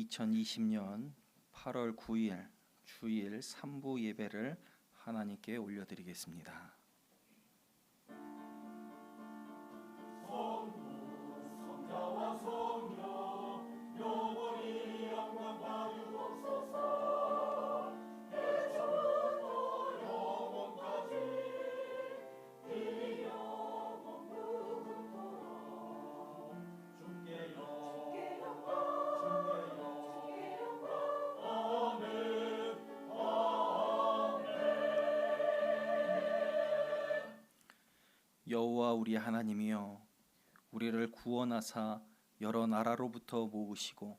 2020년 8월 9일 주일 3부 예배를 하나님께 올려드리겠습니다. 여호와 우리 하나님이여, 우리를 구원하사 여러 나라로부터 모으시고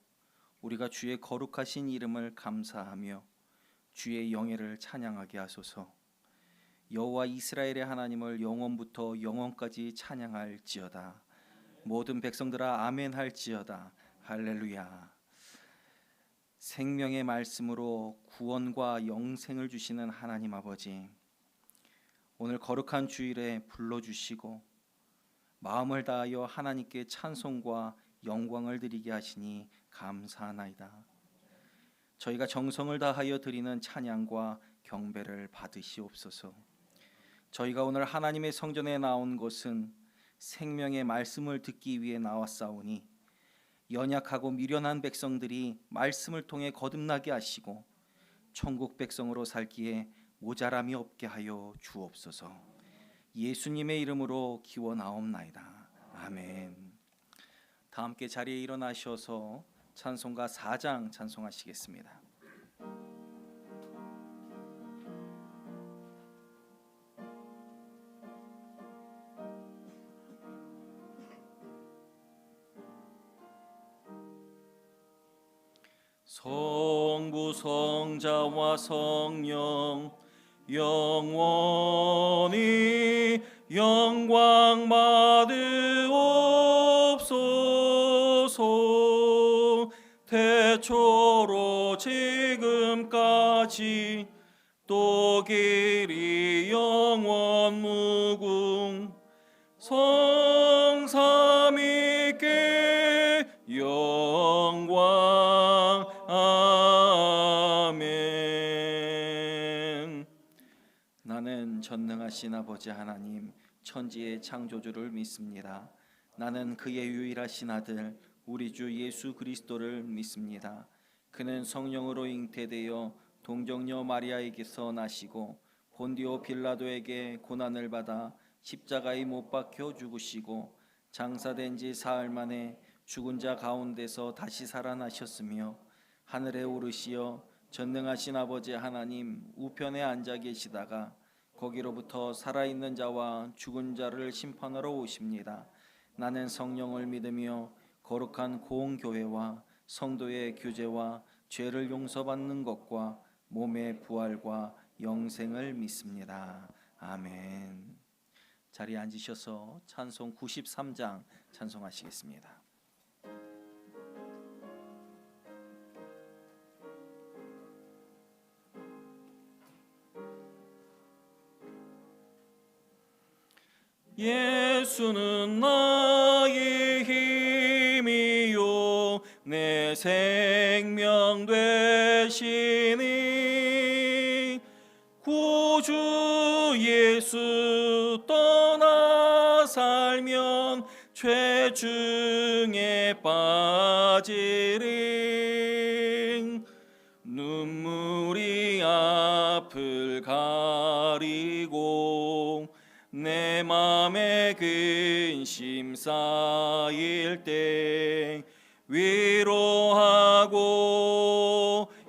우리가 주의 거룩하신 이름을 감사하며 주의 영예를 찬양하게 하소서. 여호와 이스라엘의 하나님을 영원부터 영원까지 찬양할지어다. 모든 백성들아 아멘 할지어다. 할렐루야. 생명의 말씀으로 구원과 영생을 주시는 하나님 아버지, 오늘 거룩한 주일에 불러주시고 마음을 다하여 하나님께 찬송과 영광을 드리게 하시니 감사하나이다. 저희가 정성을 다하여 드리는 찬양과 경배를 받으시옵소서. 저희가 오늘 하나님의 성전에 나온 것은 생명의 말씀을 듣기 위해 나왔사오니 연약하고 미련한 백성들이 말씀을 통해 거듭나게 하시고 천국 백성으로 살기에 모자람이 없게 하여 주옵소서. 예수님의 이름으로 기원하옵나이다. 아멘. 다 함께 자리에 일어나셔서 찬송가 4장 찬송하시겠습니다. 성부 성자와 성령 영원히 영광 받으옵소서. 태초로 지금까지 또 길이 영원 무궁 성삼위께 영광. 아멘. 나는 전능하신 아버지 하나님 천지의 창조주를 믿습니다. 나는 그의 유일하신 아들 우리 주 예수 그리스도를 믿습니다. 그는 성령으로 잉태되어 동정녀 마리아에게서 나시고 본디오 빌라도에게 고난을 받아 십자가에 못 박혀 죽으시고 장사된 지 사흘 만에 죽은 자 가운데서 다시 살아나셨으며 하늘에 오르시어 전능하신 아버지 하나님 우편에 앉아 계시다가 거기로부터 살아있는 자와 죽은 자를 심판하러 오십니다. 나는 성령을 믿으며 거룩한 공교회와 성도의 교제와 죄를 용서받는 것과 몸의 부활과 영생을 믿습니다. 아멘. 자리에 앉으셔서 찬송 93장 찬송하시겠습니다. 예수는 나의 힘이요 내 생명 되시니 구주 예수 떠나 살면 죄 중에 빠지리. 눈물이 앞을 가리고 내 맘에 근심 쌓일 때 위로하고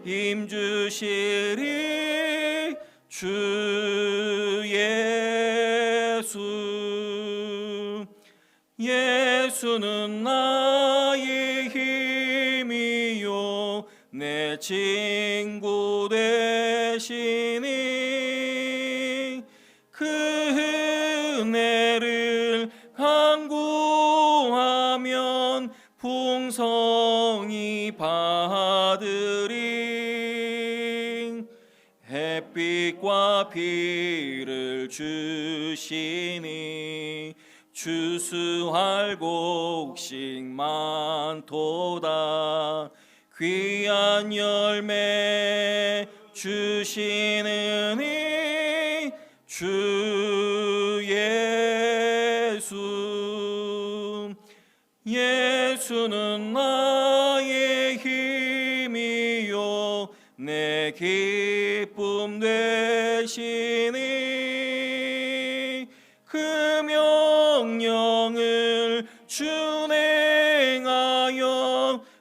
힘주시리 주 예수. 예수는 나의 힘이요 내 친구 되시니 그 은혜를 간구하면 풍성히 받으리. 햇빛과 비를 주시니 주수할 곡식 많도다. 귀한 열매 주시는 이 주 예수. 예수는 나의 힘이요 내 기쁨 되시니 그 명령을 준행하여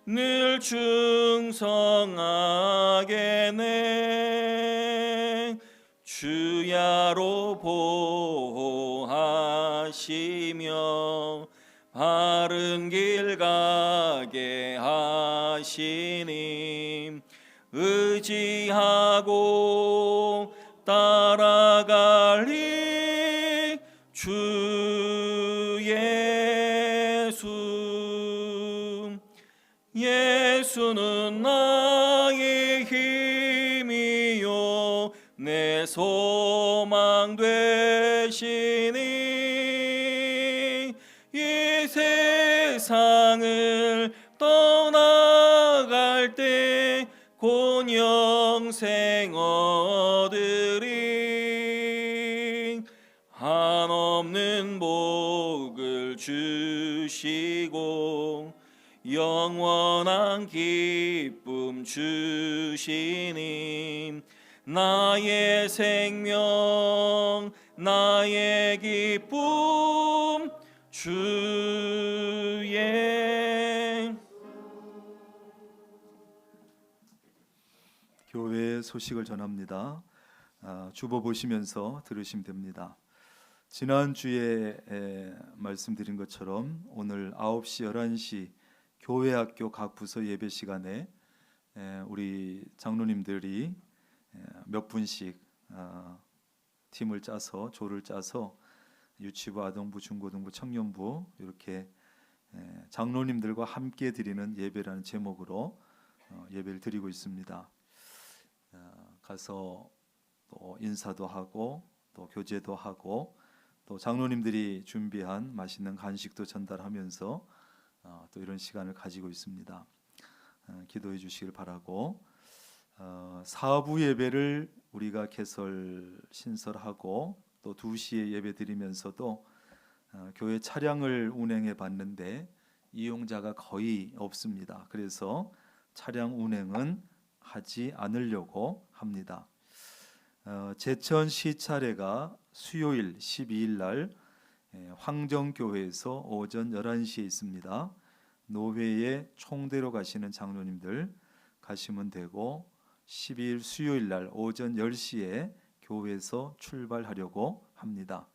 늘 충성하게네. 주야로 보호하시며 바른 길 가게 하시니 의지하고 따라갈리 주 예수. 예수는 나의 힘이요 내 소망 되시니 이 세상을 떠나갈 때 곧 영생 얻으리. 한없는 복을 주시고 영원한 기쁨 주시니 나의 생명 나의 기쁨 주의. 교회의 소식을 전합니다. 주보 보시면서 들으시면 됩니다. 지난주에 말씀드린 것처럼 오늘 9시, 11시 교회학교 각 부서 예배 시간에 우리 장로님들이 몇 분씩 팀을 짜서 조를 짜서 유치부, 아동부, 중고등부, 청년부 이렇게 장로님들과 함께 드리는 예배라는 제목으로 예배를 드리고 있습니다. 가서 또 인사도 하고 또 교제도 하고 또 장로님들이 준비한 맛있는 간식도 전달하면서 또 이런 시간을 가지고 있습니다. 기도해 주시길 바라고, 사부 예배를 우리가 신설하고 또 2시에 예배 드리면서도 교회 차량을 운행해 봤는데 이용자가 거의 없습니다. 그래서 차량 운행은 하지 않으려고 합니다. 제천 시차례가 수요일 12일 날 황정교회에서 오전 11시에 있습니다. 노회에 총대로 가시는 장로님들 가시면 되고 12일 수요일 날 오전 10시에 교회에서 출발하려고 합니다.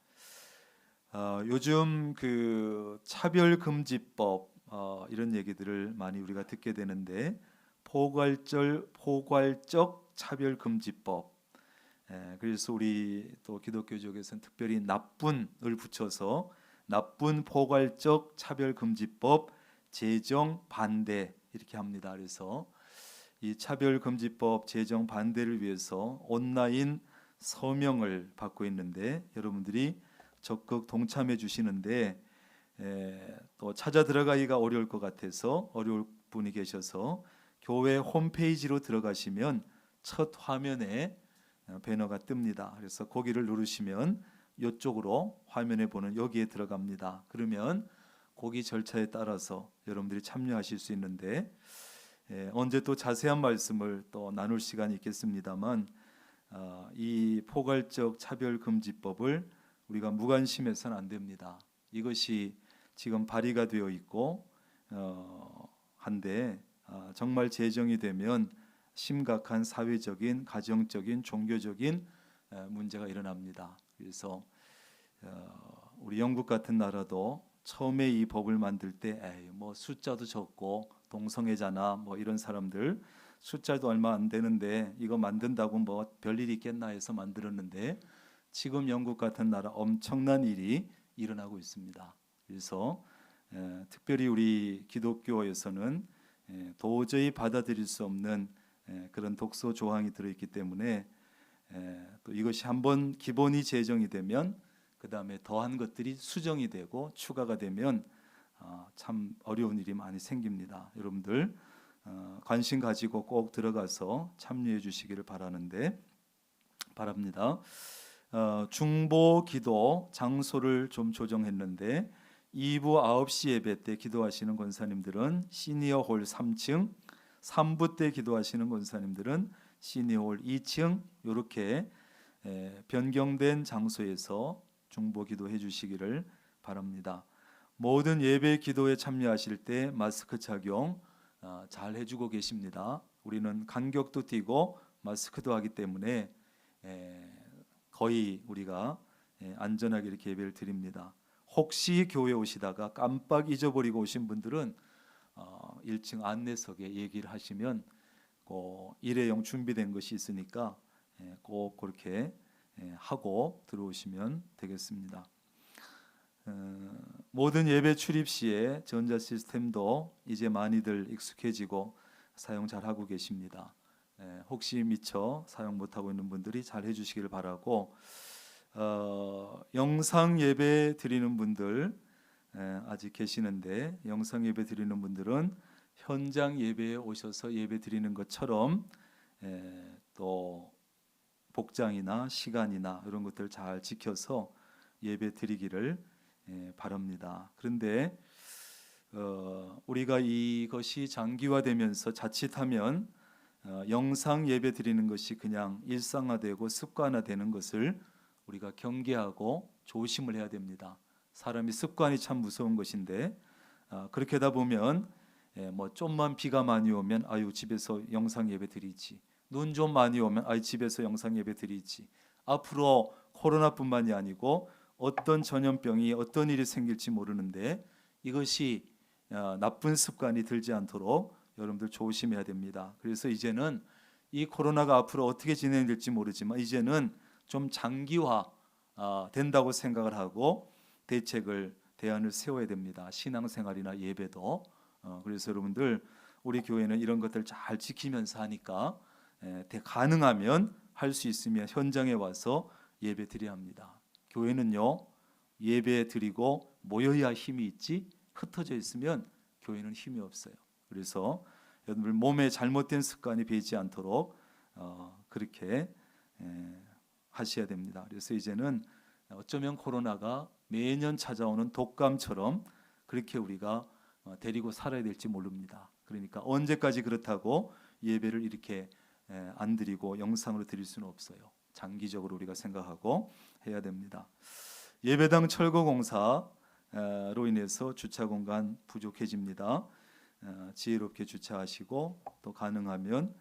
요즘 그 차별금지법 이런 얘기들을 많이 우리가 듣게 되는데 포괄적 차별금지법, 그래서 우리 또 기독교적에서는 특별히 나쁜을 붙여서 나쁜 포괄적 차별금지법 제정 반대 이렇게 합니다. 그래서 이 차별금지법 제정 반대를 위해서 온라인 서명을 받고 있는데 여러분들이 적극 동참해 주시는데 또 찾아 들어가기가 어려울 것 같아서 어려울 분이 계셔서 교회 홈페이지로 들어가시면 첫 화면에 배너가 뜹니다. 그래서 거기를 누르시면 이쪽으로 화면에 보는 여기에 들어갑니다. 그러면 거기 절차에 따라서 여러분들이 참여하실 수 있는데 언제 또 자세한 말씀을 또 나눌 시간이 있겠습니다만 이 포괄적 차별금지법을 우리가 무관심해서는 안 됩니다. 이것이 지금 발의가 되어 있고 한데 정말 제정이 되면 심각한 사회적인, 가정적인, 종교적인 문제가 일어납니다. 그래서 우리 영국 같은 나라도 처음에 이 법을 만들 때 뭐 숫자도 적고 동성애자나 뭐 이런 사람들 숫자도 얼마 안 되는데 이거 만든다고 뭐 별일이 있겠나 해서 만들었는데 지금 영국 같은 나라 엄청난 일이 일어나고 있습니다. 그래서 특별히 우리 기독교에서는 도저히 받아들일 수 없는 그런 독소 조항이 들어있기 때문에 또 이것이 한번 기본이 제정이 되면 그 다음에 더한 것들이 수정이 되고 추가가 되면 참 어려운 일이 많이 생깁니다. 여러분들 관심 가지고 꼭 들어가서 참여해 주시기를 바랍니다. 중보 기도 장소를 좀 조정했는데 2부 9시 예배 때 기도하시는 권사님들은 시니어홀 3층, 3부 때 기도하시는 권사님들은 시니어홀 2층 이렇게 변경된 장소에서 중보 기도해 주시기를 바랍니다. 모든 예배 기도에 참여하실 때 마스크 착용 잘 해주고 계십니다. 우리는 간격도 띄고 마스크도 하기 때문에 거의 우리가 안전하게 이렇게 예배를 드립니다. 혹시 교회 오시다가 깜빡 잊어버리고 오신 분들은 1층 안내석에 얘기를 하시면 일회용 준비된 것이 있으니까 꼭 그렇게 하고 들어오시면 되겠습니다. 모든 예배 출입 시에 전자 시스템도 이제 많이들 익숙해지고 사용 잘 하고 계십니다. 혹시 미처 사용 못하고 있는 분들이 잘 해주시길 바라고, 영상 예배 드리는 분들 아직 계시는데 영상 예배 드리는 분들은 현장 예배에 오셔서 예배 드리는 것처럼 또 복장이나 시간이나 이런 것들 잘 지켜서 예배 드리기를 바랍니다. 그런데 우리가 이것이 장기화되면서 자칫하면 영상 예배 드리는 것이 그냥 일상화되고 습관화되는 것을 우리가 경계하고 조심을 해야 됩니다. 사람이 습관이 참 무서운 것인데 그렇게 하다 보면 뭐 좀만 비가 많이 오면 아유 집에서 영상 예배 드리지, 눈 좀 많이 오면 아유 집에서 영상 예배 드리지, 앞으로 코로나뿐만이 아니고 어떤 전염병이 어떤 일이 생길지 모르는데 이것이 나쁜 습관이 들지 않도록 여러분들 조심해야 됩니다. 그래서 이제는 이 코로나가 앞으로 어떻게 진행될지 모르지만 이제는 좀 장기화 된다고 생각을 하고 대안을 세워야 됩니다. 신앙생활이나 예배도. 그래서 여러분들 우리 교회는 이런 것들 잘 지키면서 하니까 가능하면 할 수 있으면 현장에 와서 예배 드려야 합니다. 교회는요 예배 드리고 모여야 힘이 있지 흩어져 있으면 교회는 힘이 없어요. 그래서 여러분들 몸에 잘못된 습관이 배지 않도록 그렇게 하셔야 됩니다. 그래서 이제는 어쩌면 코로나가 매년 찾아오는 독감처럼 그렇게 우리가 데리고 살아야 될지 모릅니다. 그러니까 언제까지 그렇다고 예배를 이렇게 안 드리고 영상으로 드릴 수는 없어요. 장기적으로 우리가 생각하고 해야 됩니다. 예배당 철거 공사로 인해서 주차 공간 부족해집니다. 지혜롭게 주차하시고 또 가능하면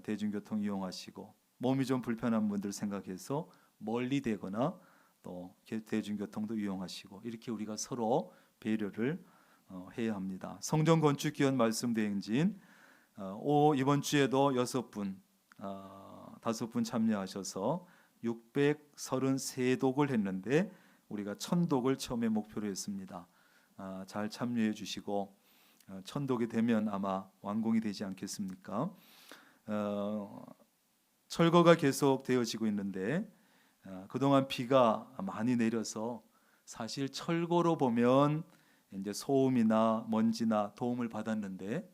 대중교통 이용하시고 몸이 좀 불편한 분들 생각해서 멀리 되거나 또 대중교통도 이용하시고 이렇게 우리가 서로 배려를 해야 합니다. 성전 건축 기원 말씀 대행진 이번 주에도 6분 5분 참여하셔서 633독을 했는데 우리가 1000독을 처음에 목표로 했습니다. 잘 참여해 주시고 1000독이 되면 아마 완공이 되지 않겠습니까? 철거가 계속 되어지고 있는데 그동안 비가 많이 내려서 사실 철거로 보면 이제 소음이나 먼지나 도움을 받았는데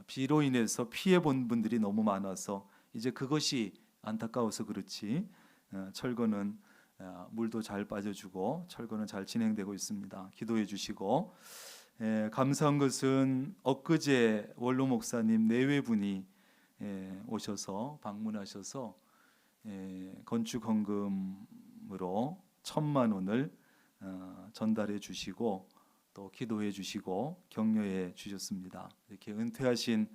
비로 인해서 피해 본 분들이 너무 많아서 이제 그것이 안타까워서 그렇지 철거는 물도 잘 빠져주고 철거는 잘 진행되고 있습니다. 기도해 주시고 감사한 것은 엊그제 원로 목사님 내외분이 오셔서 방문하셔서 건축 헌금으로 1000만 원을 전달해 주시고 또 기도해 주시고 격려해 주셨습니다. 이렇게 은퇴하신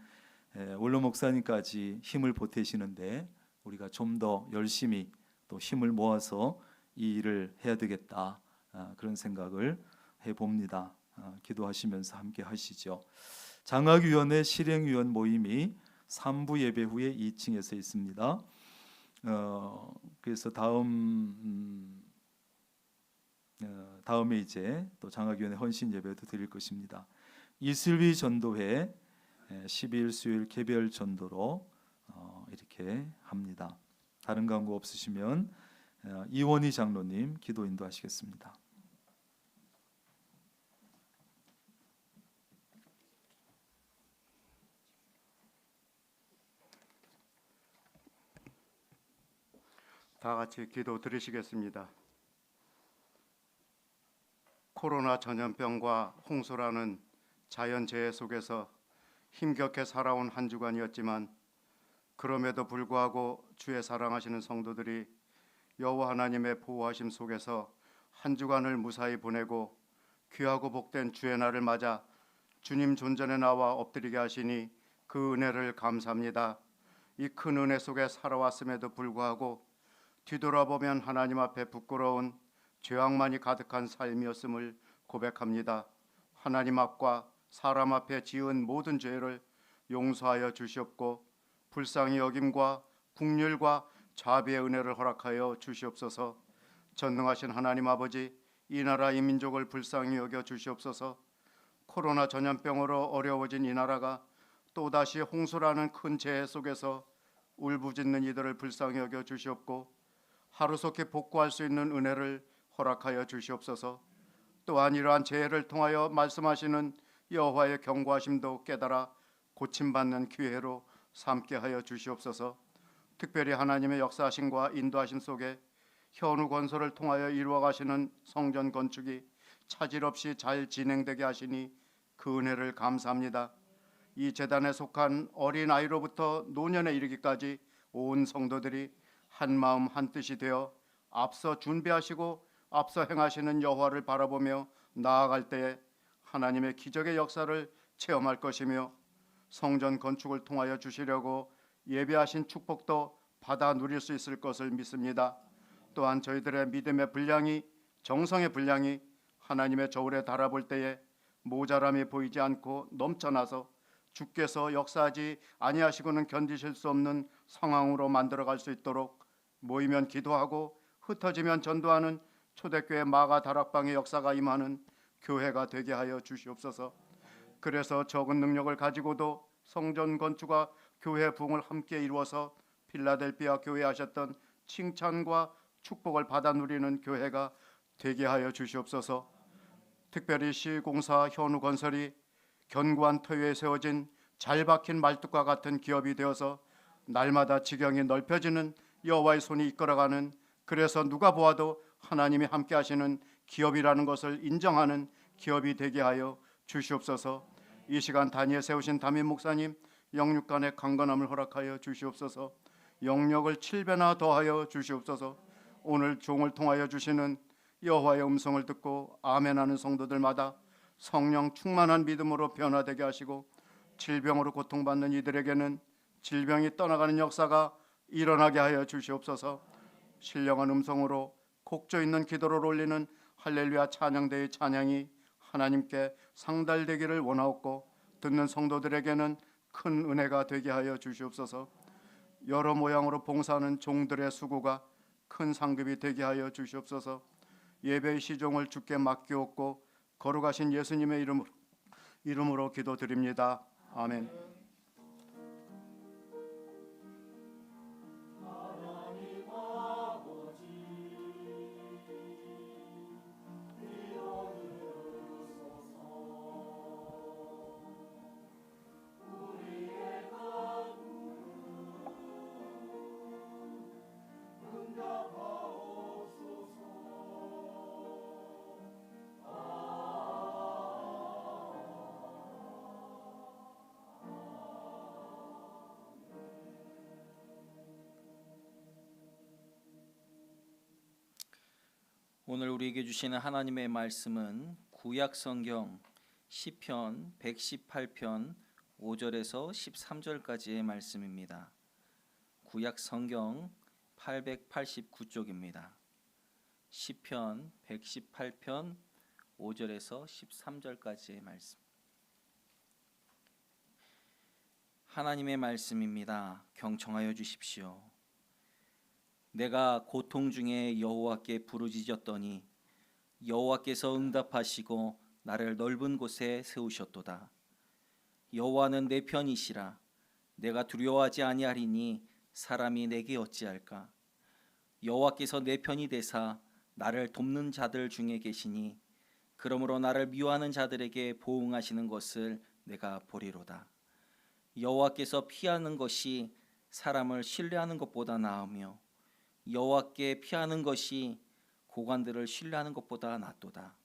원로 목사님까지 힘을 보태시는데 우리가 좀 더 열심히 또 힘을 모아서 이 일을 해야 되겠다 그런 생각을 해봅니다. 기도하시면서 함께 하시죠. 장학위원회 실행위원 모임이 3부 예배 후에 2층에서 있습니다. 그래서 다음에 이제 또 장학위원회 헌신 예배도 드릴 것입니다. 이슬비 전도회 12일 수요일 개별 전도로 이렇게 합니다. 다른 광고 없으시면 이원희 장로님 기도 인도하시겠습니다. 다 같이 기도 드리시겠습니다. 코로나 전염병과 홍수라는 자연재해 속에서 힘겹게 살아온 한 주간이었지만 그럼에도 불구하고 주의 사랑하시는 성도들이 여호와 하나님의 보호하심 속에서 한 주간을 무사히 보내고 귀하고 복된 주의 날을 맞아 주님 존전에 나와 엎드리게 하시니 그 은혜를 감사합니다. 이 큰 은혜 속에 살아왔음에도 불구하고 뒤돌아보면 하나님 앞에 부끄러운 죄악만이 가득한 삶이었음을 고백합니다. 하나님 앞과 사람 앞에 지은 모든 죄를 용서하여 주시옵고 불쌍히 여김과 긍휼과 자비의 은혜를 허락하여 주시옵소서. 전능하신 하나님 아버지, 이 나라 이 민족을 불쌍히 여겨 주시옵소서. 코로나 전염병으로 어려워진 이 나라가 또다시 홍수라는 큰 재해 속에서 울부짖는 이들을 불쌍히 여겨 주시옵고 하루속히 복구할 수 있는 은혜를 허락하여 주시옵소서. 또한 이러한 재해를 통하여 말씀하시는 여호와의 경고하심도 깨달아 고침받는 기회로 삼게 하여 주시옵소서. 특별히 하나님의 역사하심과 인도하심 속에 현우 건설을 통하여 이루어가시는 성전 건축이 차질 없이 잘 진행되게 하시니 그 은혜를 감사합니다. 이 제단에 속한 어린 아이로부터 노년에 이르기까지 온 성도들이 한 마음 한 뜻이 되어 앞서 준비하시고 앞서 행하시는 여호와를 바라보며 나아갈 때에 하나님의 기적의 역사를 체험할 것이며 성전 건축을 통하여 주시려고 예배하신 축복도 받아 누릴 수 있을 것을 믿습니다. 또한 저희들의 믿음의 분량이 정성의 분량이 하나님의 저울에 달아볼 때에 모자람이 보이지 않고 넘쳐나서 주께서 역사하지 아니하시고는 견디실 수 없는 상황으로 만들어갈 수 있도록 모이면 기도하고 흩어지면 전도하는 초대교회 마가 다락방의 역사가 임하는 교회가 되게 하여 주시옵소서. 그래서 적은 능력을 가지고도 성전 건축과 교회 부흥을 함께 이루어서 필라델피아 교회에 하셨던 칭찬과 축복을 받아 누리는 교회가 되게 하여 주시옵소서. 특별히 시공사 현우 건설이 견고한 터위에 세워진 잘 박힌 말뚝과 같은 기업이 되어서 날마다 지경이 넓혀지는 여호와의 손이 이끌어가는, 그래서 누가 보아도 하나님이 함께 하시는 기업이라는 것을 인정하는 기업이 되게 하여 주시옵소서. 이 시간 단위에 세우신 담임 목사님 영육간의 강건함을 허락하여 주시옵소서. 영력을 7배나 더하여 주시옵소서. 오늘 종을 통하여 주시는 여호와의 음성을 듣고 아멘하는 성도들마다 성령 충만한 믿음으로 변화되게 하시고 질병으로 고통받는 이들에게는 질병이 떠나가는 역사가 일어나게 하여 주시옵소서. 신령한 음성으로 곡조 있는 기도를 올리는 할렐루야 찬양대의 찬양이 하나님께 상달되기를 원하옵고 듣는 성도들에게는 큰 은혜가 되게 하여 주시옵소서. 여러 모양으로 봉사하는 종들의 수고가 큰 상급이 되게 하여 주시옵소서. 예배의 시종을 주께 맡기옵고 거룩하신 예수님의 이름으로 기도드립니다. 아멘. 오늘 우리에게 주시는 하나님의 말씀은 구약 성경 시편 118편 5절에서 13절까지의 말씀입니다. 구약 성경 889쪽입니다. 시편 118편 5절에서 13절까지의 말씀. 하나님의 말씀입니다. 경청하여 주십시오. 내가 고통 중에 여호와께 부르짖었더니 여호와께서 응답하시고 나를 넓은 곳에 세우셨도다. 여호와는 내 편이시라. 내가 두려워하지 아니하리니 사람이 내게 어찌할까. 여호와께서 내 편이 되사 나를 돕는 자들 중에 계시니 그러므로 나를 미워하는 자들에게 보응하시는 것을 내가 보리로다. 여호와께서 피하는 것이 사람을 신뢰하는 것보다 나으며 여호와께 피하는 것이 고관들을 신뢰하는 것보다 낫도다.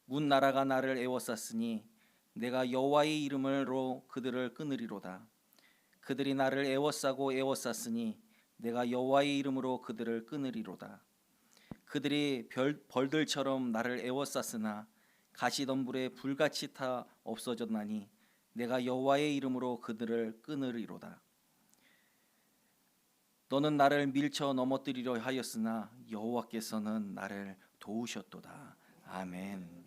문 나라가 나를 애워쌌으니 내가 여호와의 이름으로 그들을 끊으리로다. 그들이 나를 애워싸고 애워쌌으니 내가 여호와의 이름으로 그들을 끊으리로다. 그들이 벌들처럼 나를 애워쌌으나 가시덤불에 불같이 타 없어졌나니 내가 여호와의 이름으로 그들을 끊으리로다. 너는 나를 밀쳐 넘어뜨리려 하였으나 여호와께서는 나를 도우셨도다. 아멘.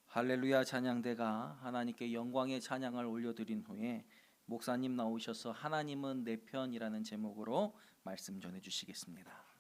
할렐루야. 찬양대가 하나님께 영광의 찬양을 올려드린 후에 목사님 나오셔서 하나님은 내 편이라는 제목으로 말씀 전해 주시겠습니다.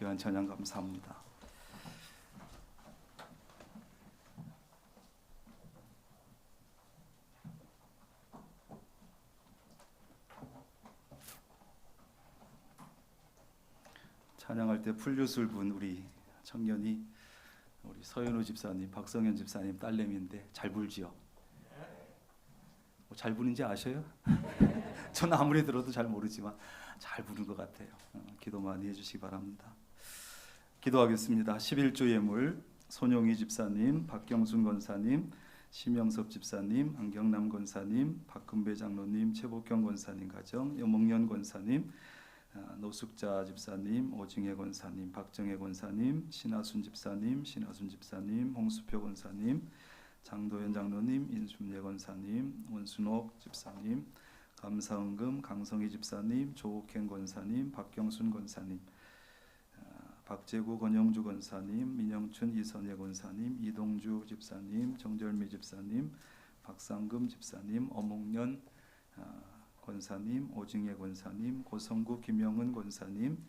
귀한 찬양 감사합니다. 찬양할 때 풀유술 분 우리 청년이 우리 서현우 집사님, 박성현 집사님 딸내미인데 잘 불지요? 잘 부는지 아셔요? 저는 아무리 들어도 잘 모르지만 잘 부는 것 같아요. 기도 많이 해주시기 바랍니다. 기도하겠습니다. 11조 예물 손용희 집사님, 박경순 권사님, 심영섭 집사님, 안경남 권사님, 박금배 장로님, 최복경 권사님 가정, 여목련 권사님, 노숙자 집사님, 오징혜 권사님, 박정혜 권사님, 신하순 집사님, 홍수표 권사님, 장도현 장로님, 인순예 권사님, 원순옥 집사님, 감사은금 강성희 집사님, 조옥행 권사님, 박경순 권사님, 박재구 권영주 권사님, 민영춘 이선예 권사님, 이동주 집사님, 정절미 집사님, 박상금 집사님, 어목련 권사님, 오징혜 권사님, 고성국 김영은 권사님,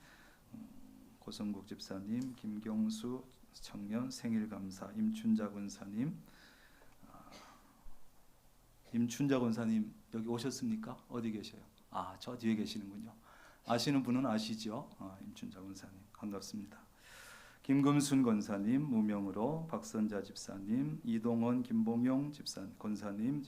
고성국 집사님, 김경수 청년 생일 감사, 임춘자 권사님, 임춘자 권사님 여기 오셨습니까? 어디 계셔요? 저 뒤에 계시는군요. 아시는 분은 아시죠? 임춘자 권사님 반갑습니다. 김금순 권사님 무명으로, 박선자 집사님, 이동원 김봉용 권사님,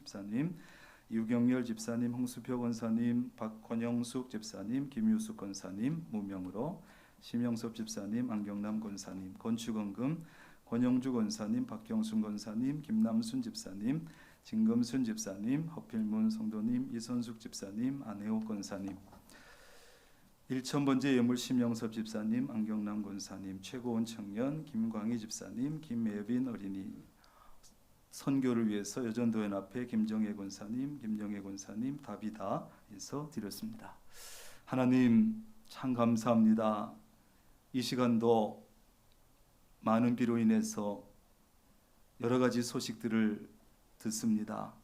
유경열 집사님, 홍수표 권사님, 박권영숙 집사님, 김유숙 권사님 무명으로, 심영섭 집사님, 안경남 권사님, 건축원금 권영주 권사님, 박경순 권사님, 김남순 집사님, 진금순 집사님, 허필문 성도님, 이선숙 집사님, 안혜옥 권사님, 1000번째 예물 심영섭 집사님, 안경남 권사님, 최고원 청년, 김광희 집사님, 김예빈 어린이, 선교를 위해서 여전도연 앞에 김정혜 권사님, 김정혜 권사님, 다비다에서 드렸습니다. 하나님 참 감사합니다. 이 시간도 많은 비로 인해서 여러 가지 소식들을 듣습니다.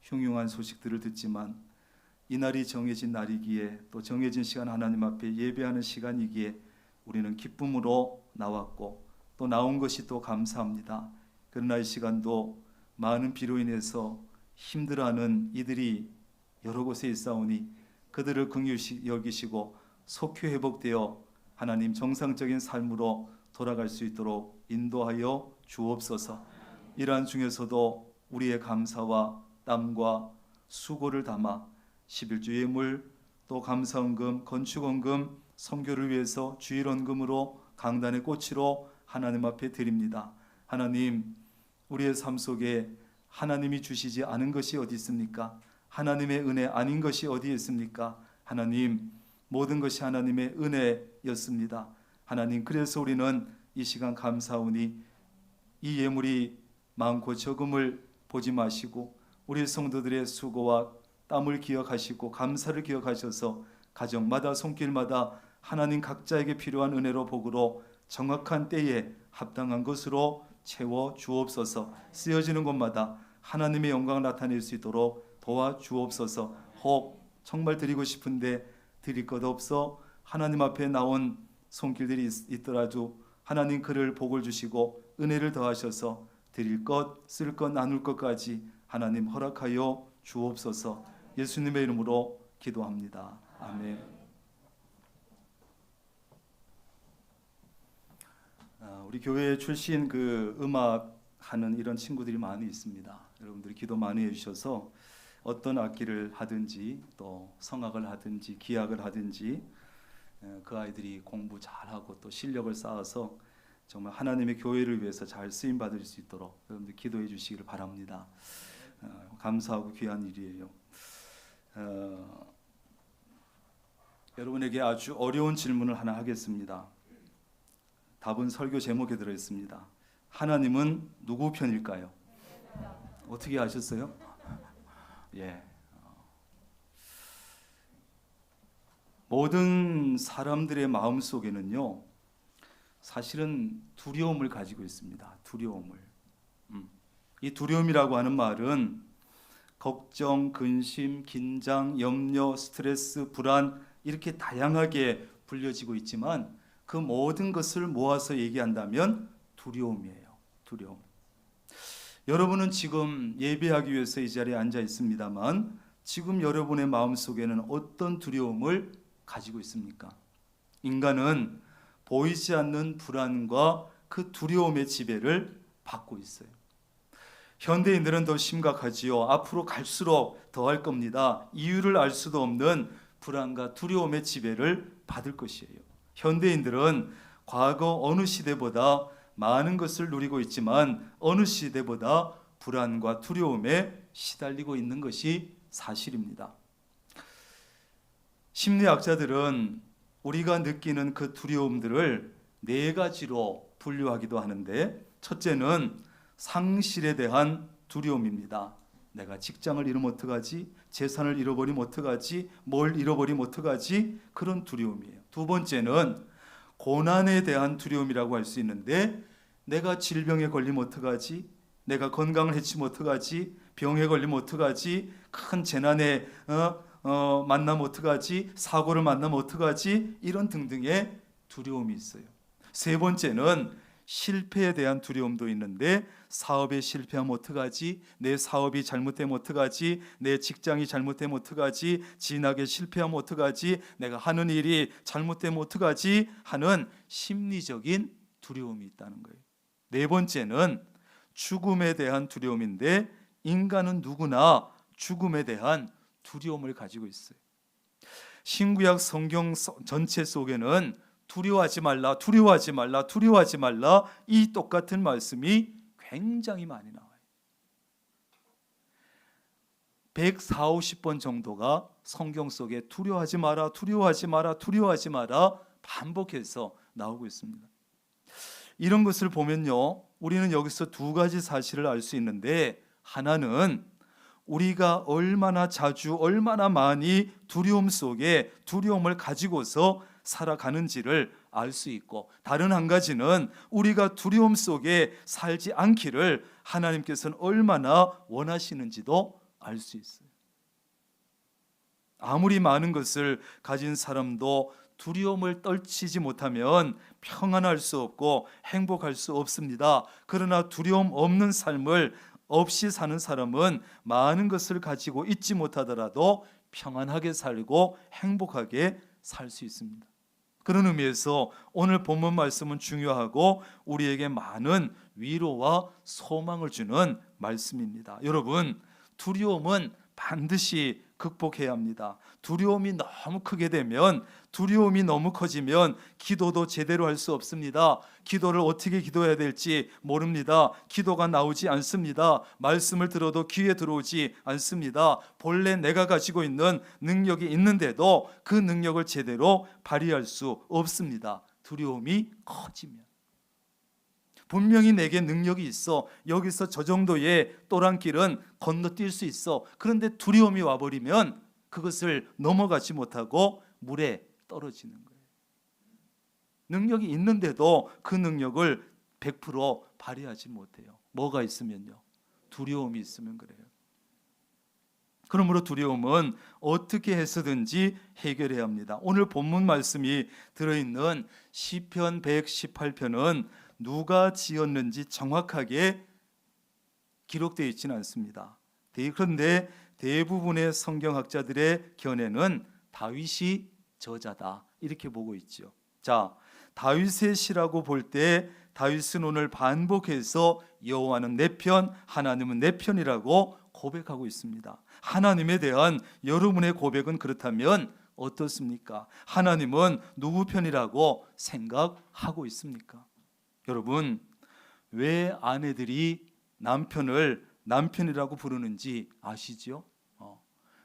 흉흉한 소식들을 듣지만 이 날이 정해진 날이기에, 또 정해진 시간 하나님 앞에 예배하는 시간이기에 우리는 기쁨으로 나왔고 또 나온 것이 또 감사합니다. 그러나 이 시간도 많은 비로 인해서 힘들어하는 이들이 여러 곳에 있사오니 그들을 긍휼히 여기시고 속히 회복되어 하나님 정상적인 삶으로 돌아갈 수 있도록 인도하여 주옵소서. 이러한 중에서도 우리의 감사와 땀과 수고를 담아 11조 예물, 또 감사원금, 건축원금, 선교를 위해서 주일원금으로 강단의 꽃으로 하나님 앞에 드립니다. 하나님, 우리의 삶 속에 하나님이 주시지 않은 것이 어디 있습니까? 하나님의 은혜 아닌 것이 어디 있습니까? 하나님, 모든 것이 하나님의 은혜였습니다. 하나님, 그래서 우리는 이 시간 감사하오니 이 예물이 많고 적음을 보지 마시고 우리 성도들의 수고와 땀을 기억하시고 감사를 기억하셔서 가정마다 손길마다 하나님 각자에게 필요한 은혜로 복으로 정확한 때에 합당한 것으로 채워 주옵소서. 쓰여지는 곳마다 하나님의 영광을 나타낼 수 있도록 도와 주옵소서. 혹 정말 드리고 싶은데 드릴 것 없어 하나님 앞에 나온 손길들이 있더라도 하나님 그를 복을 주시고 은혜를 더하셔서 드릴 것, 쓸 것, 나눌 것까지 하나님 허락하여 주옵소서. 예수님의 이름으로 기도합니다. 아멘. 우리 교회 출신 음악 하는 이런 친구들이 많이 있습니다. 여러분들이 기도 많이 해주셔서 어떤 악기를 하든지 또 성악을 하든지 기악을 하든지 그 아이들이 공부 잘하고 또 실력을 쌓아서 정말 하나님의 교회를 위해서 잘 쓰임 받을 수 있도록 여러분들 기도해 주시기를 바랍니다. 감사하고 귀한 일이에요. 여러분에게 아주 어려운 질문을 하나 하겠습니다. 답은 설교 제목에 들어있습니다. 하나님은 누구 편일까요? 어떻게 아셨어요? 예. 모든 사람들의 마음 속에는요, 사실은 두려움을 가지고 있습니다. 두려움을. 이 두려움이라고 하는 말은 걱정, 근심, 긴장, 염려, 스트레스, 불안 이렇게 다양하게 불려지고 있지만 그 모든 것을 모아서 얘기한다면 두려움이에요. 두려움. 여러분은 지금 예배하기 위해서 이 자리에 앉아 있습니다만 지금 여러분의 마음속에는 어떤 두려움을 가지고 있습니까? 인간은 보이지 않는 불안과 그 두려움의 지배를 받고 있어요. 현대인들은 더 심각하지요. 앞으로 갈수록 더 할 겁니다. 이유를 알 수도 없는 불안과 두려움의 지배를 받을 것이에요. 현대인들은 과거 어느 시대보다 많은 것을 누리고 있지만 어느 시대보다 불안과 두려움에 시달리고 있는 것이 사실입니다. 심리학자들은 우리가 느끼는 그 두려움들을 네 가지로 분류하기도 하는데, 첫째는 상실에 대한 두려움입니다. 내가 직장을 잃으면 어떡하지? 재산을 잃어버리면 어떡하지? 뭘 잃어버리면 어떡하지? 그런 두려움이에요. 두 번째는 고난에 대한 두려움이라고 할 수 있는데, 내가 질병에 걸리면 어떡하지? 내가 건강을 해치면 어떡하지? 병에 걸리면 어떡하지? 큰 재난에 만나면 어떡하지? 사고를 만나면 어떡하지? 이런 등등의 두려움이 있어요. 세 번째는 실패에 대한 두려움도 있는데, 사업에 실패하면 어떡하지? 내 사업이 잘못되면 어떡하지? 내 직장이 잘못되면 어떡하지? 진학에 실패하면 어떡하지? 내가 하는 일이 잘못되면 어떡하지? 하는 심리적인 두려움이 있다는 거예요. 네 번째는 죽음에 대한 두려움인데, 인간은 누구나 죽음에 대한 두려움을 가지고 있어요. 신구약 성경 전체 속에는 두려워하지 말라, 두려워하지 말라, 두려워하지 말라, 이 똑같은 말씀이 굉장히 많이 나와요. 140~150번 정도가 성경 속에 두려워하지 마라, 두려워하지 마라, 두려워하지 마라 반복해서 나오고 있습니다. 이런 것을 보면요, 우리는 여기서 두 가지 사실을 알 수 있는데, 하나는 우리가 얼마나 자주, 얼마나 많이 두려움 속에 두려움을 가지고서 살아가는지를 알 수 있고, 다른 한 가지는 우리가 두려움 속에 살지 않기를 하나님께서는 얼마나 원하시는지도 알 수 있어요. 아무리 많은 것을 가진 사람도 두려움을 떨치지 못하면 평안할 수 없고 행복할 수 없습니다. 그러나 두려움 없는 삶을 없이 사는 사람은 많은 것을 가지고 있지 못하더라도 평안하게 살고 행복하게 살 수 있습니다. 그런 의미에서 오늘 본문 말씀은 중요하고 우리에게 많은 위로와 소망을 주는 말씀입니다. 여러분, 두려움은 반드시 극복해야 합니다. 두려움이 너무 크게 되면, 두려움이 너무 커지면 기도도 제대로 할 수 없습니다. 기도를 어떻게 기도해야 될지 모릅니다. 기도가 나오지 않습니다. 말씀을 들어도 귀에 들어오지 않습니다. 본래 내가 가지고 있는 능력이 있는데도 그 능력을 제대로 발휘할 수 없습니다. 두려움이 커지면. 분명히 내게 능력이 있어, 여기서 저 정도의 또랑길은 건너뛸 수 있어. 그런데 두려움이 와버리면 그것을 넘어가지 못하고 물에 떨어지는 거예요. 능력이 있는데도 그 능력을 100% 발휘하지 못해요. 뭐가 있으면요? 두려움이 있으면 그래요. 그러므로 두려움은 어떻게 해서든지 해결해야 합니다. 오늘 본문 말씀이 들어있는 시편 118편은 누가 지었는지 정확하게 기록되어 있지는 않습니다. 그런데 대부분의 성경학자들의 견해는 다윗이 저자다, 이렇게 보고 있죠. 자, 다윗의 시라고 볼 때 다윗은 오늘 반복해서 여호와는 내 편, 하나님은 내 편이라고 고백하고 있습니다. 하나님에 대한 여러분의 고백은 그렇다면 어떻습니까? 하나님은 누구 편이라고 생각하고 있습니까? 여러분, 왜 아내들이 남편을 남편이라고 부르는지 아시죠?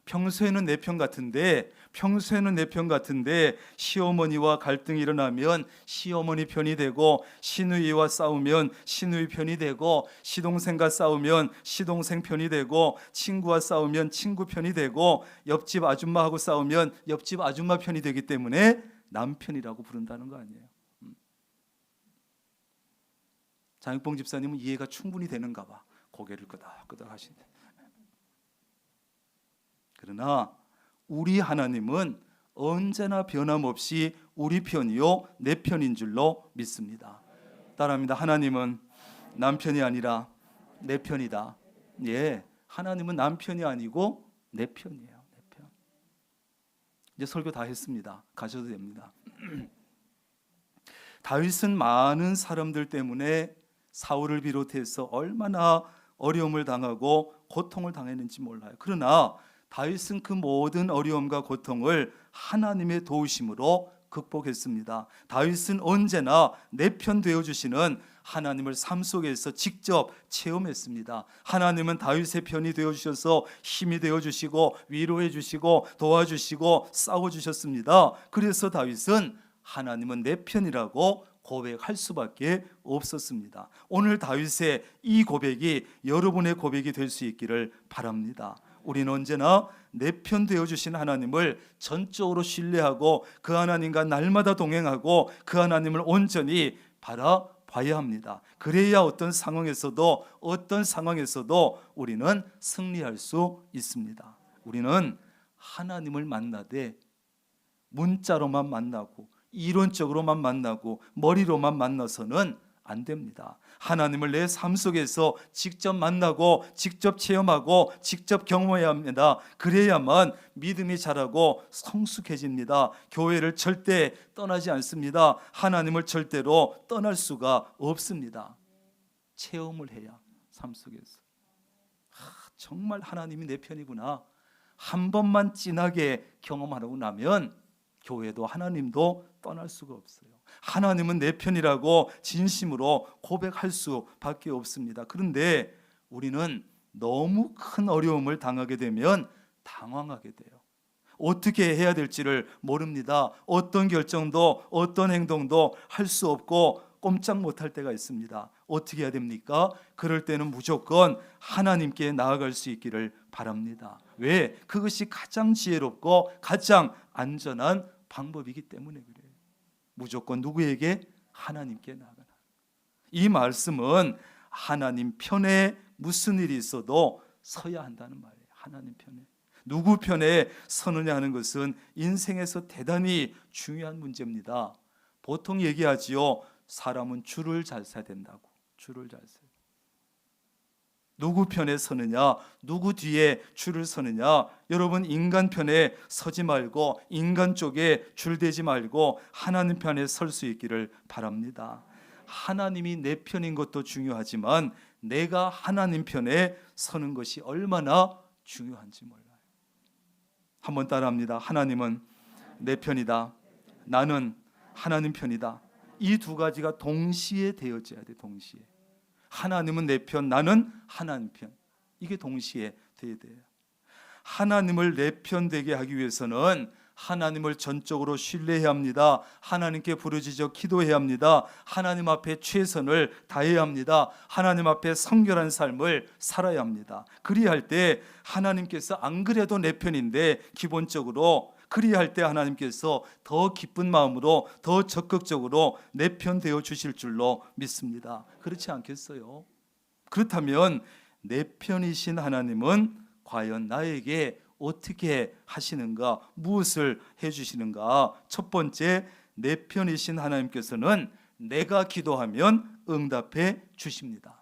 평소에는 내 편 같은데 시어머니와 갈등이 일어나면 시어머니 편이 되고, 시누이와 싸우면 시누이 편이 되고, 시동생과 싸우면 시동생 편이 되고, 친구와 싸우면 친구 편이 되고, 옆집 아줌마하고 싸우면 옆집 아줌마 편이 되기 때문에 남편이라고 부른다는 거 아니에요. 장육봉 집사님은 이해가 충분히 되는가 봐. 고개를 끄덕끄덕 하시네. 그러나 우리 하나님은 언제나 변함없이 우리 편이요 내 편인 줄로 믿습니다. 따라합니다. 하나님은 남편이 아니라 내 편이다. 예, 하나님은 남편이 아니고 내 편이에요. 내 편. 이제 설교 다 했습니다. 가셔도 됩니다. 다윗은 많은 사람들 때문에 사울을 비롯해서 얼마나 어려움을 당하고 고통을 당했는지 몰라요. 그러나 다윗은 그 모든 어려움과 고통을 하나님의 도우심으로 극복했습니다. 다윗은 언제나 내 편 되어 주시는 하나님을 삶 속에서 직접 체험했습니다. 하나님은 다윗의 편이 되어 주셔서 힘이 되어 주시고 위로해 주시고 도와주시고 싸워 주셨습니다. 그래서 다윗은 하나님은 내 편이라고 고백할 수밖에 없었습니다. 오늘 다윗의 이 고백이 여러분의 고백이 될 수 있기를 바랍니다. 우리는 언제나 내 편 되어 주신 하나님을 전적으로 신뢰하고 그 하나님과 날마다 동행하고 그 하나님을 온전히 바라봐야 합니다. 그래야 어떤 상황에서도 우리는 승리할 수 있습니다. 우리는 하나님을 만나되 문자로만 만나고 이론적으로만 만나고 머리로만 만나서는 안 됩니다. 하나님을 내 삶 속에서 직접 만나고 직접 체험하고 직접 경험해야 합니다. 그래야만 믿음이 자라고 성숙해집니다. 교회를 절대 떠나지 않습니다. 하나님을 절대로 떠날 수가 없습니다. 체험을 해야 삶 속에서 정말 하나님이 내 편이구나 한 번만 진하게 경험하고 나면 교회도 하나님도 떠날 수가 없어요. 하나님은 내 편이라고 진심으로 고백할 수밖에 없습니다. 그런데 우리는 너무 큰 어려움을 당하게 되면 당황하게 돼요. 어떻게 해야 될지를 모릅니다. 어떤 결정도 어떤 행동도 할 수 없고 꼼짝 못할 때가 있습니다. 어떻게 해야 됩니까? 그럴 때는 무조건 하나님께 나아갈 수 있기를 바랍니다. 왜? 그것이 가장 지혜롭고 가장 안전한 방법이기 때문에 그래요. 무조건 누구에게? 하나님께 나아가라. 이 말씀은 하나님 편에 무슨 일이 있어도 서야 한다는 말이에요. 하나님 편에. 누구 편에 서느냐 하는 것은 인생에서 대단히 중요한 문제입니다. 보통 얘기하지요. 사람은 줄을 잘 서야 된다고. 줄을 잘 서야. 누구 편에 서느냐, 누구 뒤에 줄을 서느냐. 여러분 인간 편에 서지 말고 인간 쪽에 줄 대지 말고 하나님 편에 설 수 있기를 바랍니다. 하나님이 내 편인 것도 중요하지만 내가 하나님 편에 서는 것이 얼마나 중요한지 몰라요. 한번 따라합니다. 하나님은 내 편이다. 나는 하나님 편이다. 이 두 가지가 동시에 되어져야 돼. 동시에. 하나님은 내 편, 나는 하나님 편. 이게 동시에 돼야 돼요. 하나님을 내 편 되게 하기 위해서는 하나님을 전적으로 신뢰해야 합니다. 하나님께 부르짖어 기도해야 합니다. 하나님 앞에 최선을 다해야 합니다. 하나님 앞에 성결한 삶을 살아야 합니다. 그리할 때 하나님께서 안 그래도 내 편인데 기본적으로 그리할 때 하나님께서 더 기쁜 마음으로 더 적극적으로 내 편 되어 주실 줄로 믿습니다. 그렇지 않겠어요? 그렇다면 내 편이신 하나님은 과연 나에게 어떻게 하시는가? 무엇을 해주시는가? 첫 번째, 내 편이신 하나님께서는 내가 기도하면 응답해 주십니다.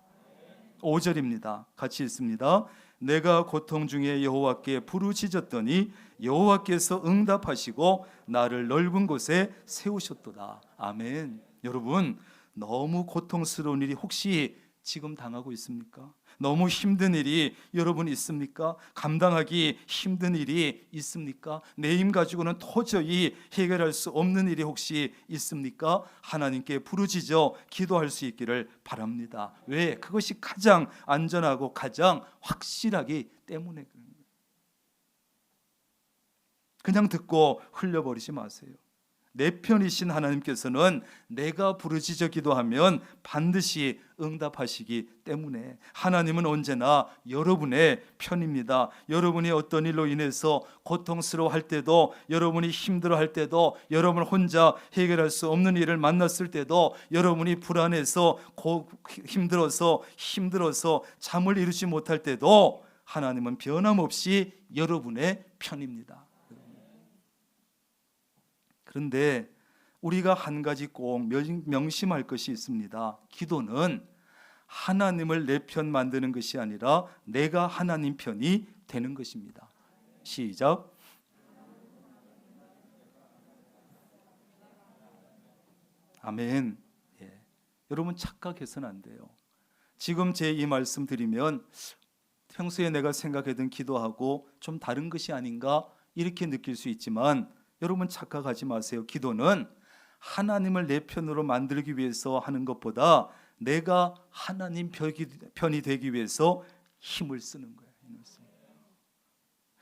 5절입니다. 같이 읽습니다. 내가 고통 중에 여호와께 부르짖었더니 여호와께서 응답하시고 나를 넓은 곳에 세우셨도다. 아멘. 여러분, 너무 고통스러운 일이 혹시 지금 당하고 있습니까? 너무 힘든 일이 여러분 있습니까? 감당하기 힘든 일이 있습니까? 내 힘 가지고는 도저히 해결할 수 없는 일이 혹시 있습니까? 하나님께 부르짖어 기도할 수 있기를 바랍니다. 왜? 그것이 가장 안전하고 가장 확실하기 때문에 그런 거예요. 그냥 듣고 흘려버리지 마세요. 내 편이신 하나님께서는 내가 부르짖어 기도하면 반드시 응답하시기 때문에 하나님은 언제나 여러분의 편입니다. 여러분이 어떤 일로 인해서 고통스러워할 때도, 여러분이 힘들어할 때도, 여러분 혼자 해결할 수 없는 일을 만났을 때도, 여러분이 불안해서 힘들어서 잠을 이루지 못할 때도 하나님은 변함없이 여러분의 편입니다. 그런데 우리가 한 가지 꼭 명심할 것이 있습니다. 기도는 하나님을 내 편 만드는 것이 아니라 내가 하나님 편이 되는 것입니다. 시작. 아멘. 예. 여러분 착각해서는 안 돼요. 지금 제 이 말씀 드리면 평소에 내가 생각하던 기도하고 좀 다른 것이 아닌가 이렇게 느낄 수 있지만 여러분 착각하지 마세요. 기도는 하나님을 내 편으로 만들기 위해서 하는 것보다 내가 하나님 편이 되기 위해서 힘을 쓰는 거예요.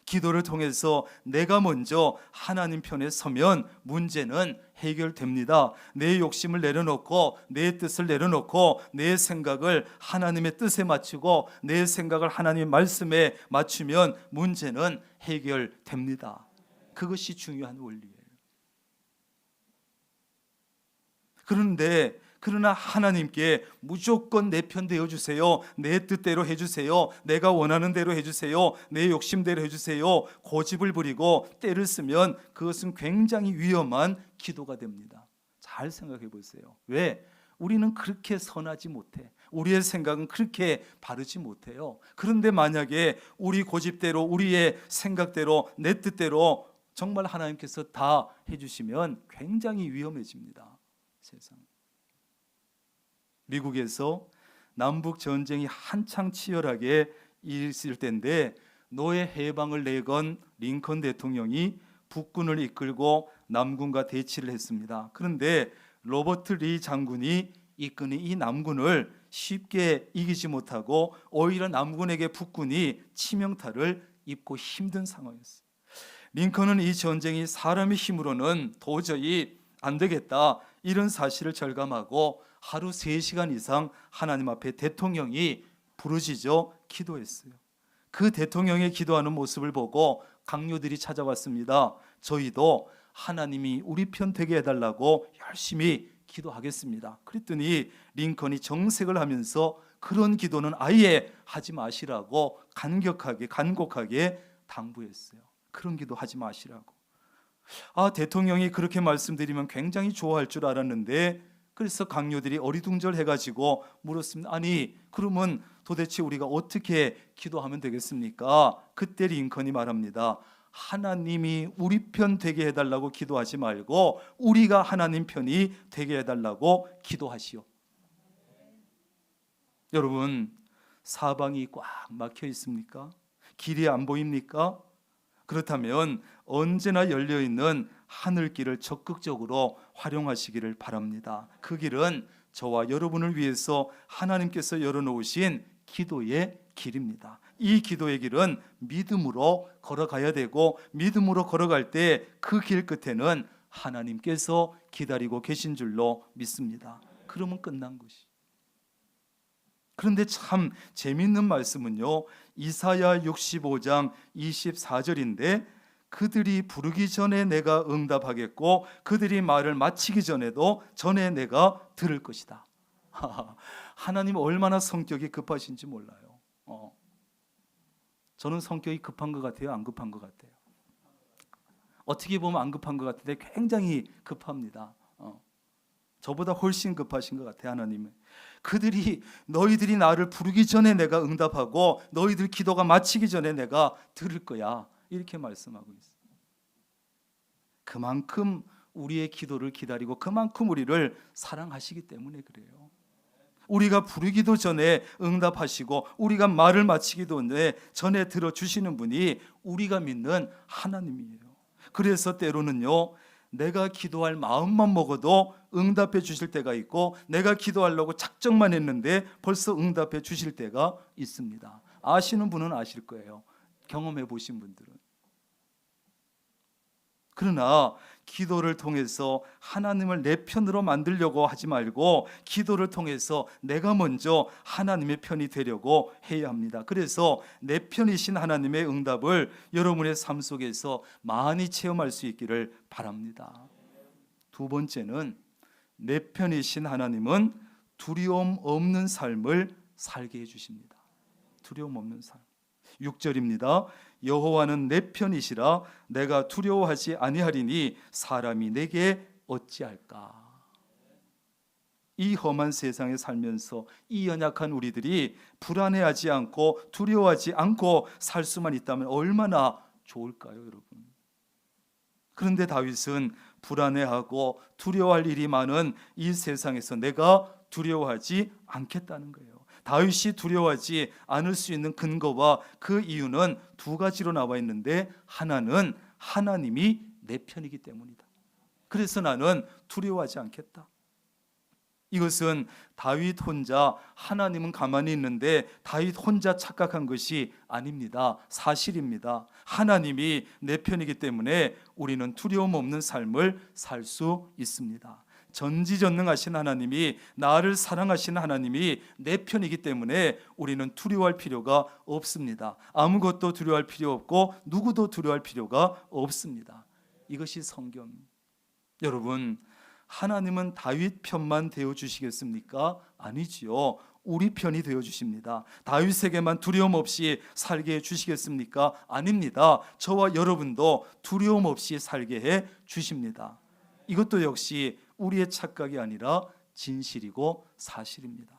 기도를 통해서 내가 먼저 하나님 편에 서면 문제는 해결됩니다. 내 욕심을 내려놓고 내 뜻을 내려놓고 내 생각을 하나님의 뜻에 맞추고 내 생각을 하나님의 말씀에 맞추면 문제는 해결됩니다. 그것이 중요한 원리예요. 그러나 하나님께 무조건 내 편 되어 주세요. 내 뜻대로 해주세요. 내가 원하는 대로 해주세요. 내 욕심대로 해주세요. 고집을 부리고 때를 쓰면 그것은 굉장히 위험한 기도가 됩니다. 잘 생각해 보세요. 왜? 우리는 그렇게 선하지 못해. 우리의 생각은 그렇게 바르지 못해요. 그런데 만약에 우리 고집대로 우리의 생각대로 내 뜻대로 정말 하나님께서 다 해주시면 굉장히 위험해집니다. 세상. 미국에서 남북 전쟁이 한창 치열하게 있을 때인데 노예 해방을 내건 링컨 대통령이 북군을 이끌고 남군과 대치를 했습니다. 그런데 로버트 리 장군이 이끄는 이 남군을 쉽게 이기지 못하고 오히려 남군에게 북군이 치명타를 입고 힘든 상황이었어요. 링컨은 이 전쟁이 사람의 힘으로는 도저히 안 되겠다 이런 사실을 절감하고 하루 3시간 이상 하나님 앞에 대통령이 부르짖어 기도했어요. 그 대통령의 기도하는 모습을 보고 강요들이 찾아왔습니다. 저희도 하나님이 우리 편 되게 해달라고 열심히 기도하겠습니다. 그랬더니 링컨이 정색을 하면서 그런 기도는 아예 하지 마시라고 간곡하게 당부했어요. 그런 기도 하지 마시라고. 대통령이 그렇게 말씀드리면 굉장히 좋아할 줄 알았는데 그래서 강요들이 어리둥절해가지고 물었습니다. 아니 그러면 도대체 우리가 어떻게 기도하면 되겠습니까? 그때 링컨이 말합니다. 하나님이 우리 편 되게 해달라고 기도하지 말고 우리가 하나님 편이 되게 해달라고 기도하시오. 여러분 사방이 꽉 막혀 있습니까? 길이 안 보입니까? 그렇다면 언제나 열려있는 하늘길을 적극적으로 활용하시기를 바랍니다. 그 길은 저와 여러분을 위해서 하나님께서 열어놓으신 기도의 길입니다. 이 기도의 길은 믿음으로 걸어가야 되고 믿음으로 걸어갈 때 그 길 끝에는 하나님께서 기다리고 계신 줄로 믿습니다. 그러면 끝난 것이. 그런데 참 재미있는 말씀은요, 이사야 65장 24절인데 그들이 부르기 전에 내가 응답하겠고 그들이 말을 마치기 전에도 전에 내가 들을 것이다. 하나님 얼마나 성격이 급하신지 몰라요. 저는 성격이 급한 것 같아요? 안 급한 것 같아요? 어떻게 보면 안 급한 것 같은데 굉장히 급합니다. 저보다 훨씬 급하신 것 같아요. 하나님은 너희들이 나를 부르기 전에 내가 응답하고 너희들 기도가 마치기 전에 내가 들을 거야 이렇게 말씀하고 있어요. 그만큼 우리의 기도를 기다리고 그만큼 우리를 사랑하시기 때문에 그래요. 우리가 부르기도 전에 응답하시고 우리가 말을 마치기도 전에 들어주시는 분이 우리가 믿는 하나님이에요. 그래서 때로는요, 내가 기도할 마음만 먹어도 응답해 주실 때가 있고 내가 기도하려고 작정만 했는데 벌써 응답해 주실 때가 있습니다. 아시는 분은 아실 거예요. 경험해 보신 분들은. 그러나 기도를 통해서 하나님을 내 편으로 만들려고 하지 말고 기도를 통해서 내가 먼저 하나님의 편이 되려고 해야 합니다. 그래서 내 편이신 하나님의 응답을 여러분의 삶 속에서 많이 체험할 수 있기를 바랍니다. 두 번째는 내 편이신 하나님은 두려움 없는 삶을 살게 해주십니다. 두려움 없는 삶. 6절입니다. 여호와는 내 편이시라 내가 두려워하지 아니하리니 사람이 내게 어찌할까. 이 험한 세상에 살면서 이 연약한 우리들이 불안해하지 않고 두려워하지 않고 살 수만 있다면 얼마나 좋을까요, 여러분? 그런데 다윗은 불안해하고 두려워할 일이 많은 이 세상에서 내가 두려워하지 않겠다는 거예요. 다윗이 두려워하지 않을 수 있는 근거와 그 이유는 두 가지로 나와 있는데, 하나는 하나님이 내 편이기 때문이다. 그래서 나는 두려워하지 않겠다. 이것은 다윗 혼자, 하나님은 가만히 있는데 다윗 혼자 착각한 것이 아닙니다. 사실입니다. 하나님이 내 편이기 때문에 우리는 두려움 없는 삶을 살 수 있습니다. 전지전능하신 하나님이, 나를 사랑하시는 하나님이 내 편이기 때문에 우리는 두려워할 필요가 없습니다. 아무것도 두려워할 필요 없고 누구도 두려워할 필요가 없습니다. 이것이 성경. 여러분, 하나님은 다윗 편만 되어주시겠습니까? 아니지요. 우리 편이 되어주십니다. 다윗에게만 두려움 없이 살게 해주시겠습니까? 아닙니다. 저와 여러분도 두려움 없이 살게 해주십니다. 이것도 역시 우리의 착각이 아니라 진실이고 사실입니다.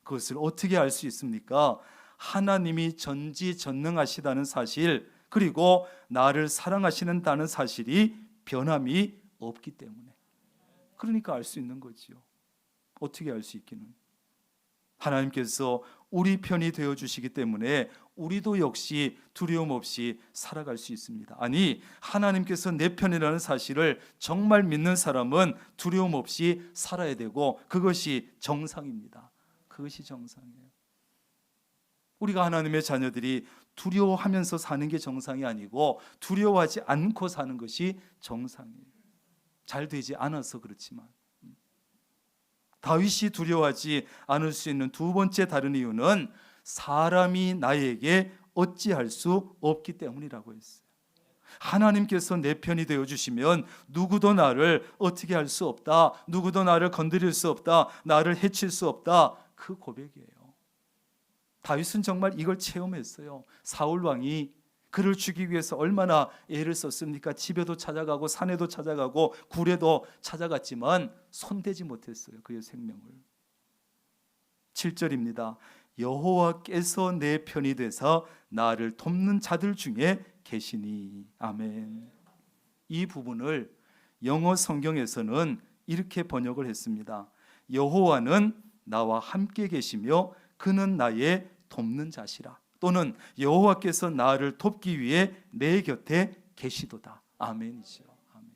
그것을 어떻게 알 수 있습니까? 하나님이 전지전능하시다는 사실, 그리고 나를 사랑하시는다는 사실이 변함이 없기 때문에, 그러니까 알 수 있는 거지요. 어떻게 알 수 있기는? 하나님께서 우리 편이 되어주시기 때문에 우리도 역시 두려움 없이 살아갈 수 있습니다. 아니, 하나님께서 내 편이라는 사실을 정말 믿는 사람은 두려움 없이 살아야 되고, 그것이 정상입니다. 그것이 정상이에요. 우리가 하나님의 자녀들이 두려워하면서 사는 게 정상이 아니고 두려워하지 않고 사는 것이 정상이에요. 잘 되지 않아서 그렇지만. 다윗이 두려워하지 않을 수 있는 두 번째 다른 이유는 사람이 나에게 어찌할 수 없기 때문이라고 했어요. 하나님께서 내 편이 되어주시면 누구도 나를 어떻게 할 수 없다, 누구도 나를 건드릴 수 없다, 나를 해칠 수 없다, 그 고백이에요. 다윗은 정말 이걸 체험했어요. 사울 왕이 그를 죽이기 위해서 얼마나 애를 썼습니까? 집에도 찾아가고 산에도 찾아가고 굴에도 찾아갔지만 손대지 못했어요. 그의 생명을. 7절입니다. 여호와께서 내 편이 되사 나를 돕는 자들 중에 계시니. 아멘. 이 부분을 영어 성경에서는 이렇게 번역을 했습니다. 여호와는 나와 함께 계시며 그는 나의 돕는 자시라. 또는 여호와께서 나를 돕기 위해 내 곁에 계시도다. 아멘이죠. 아멘.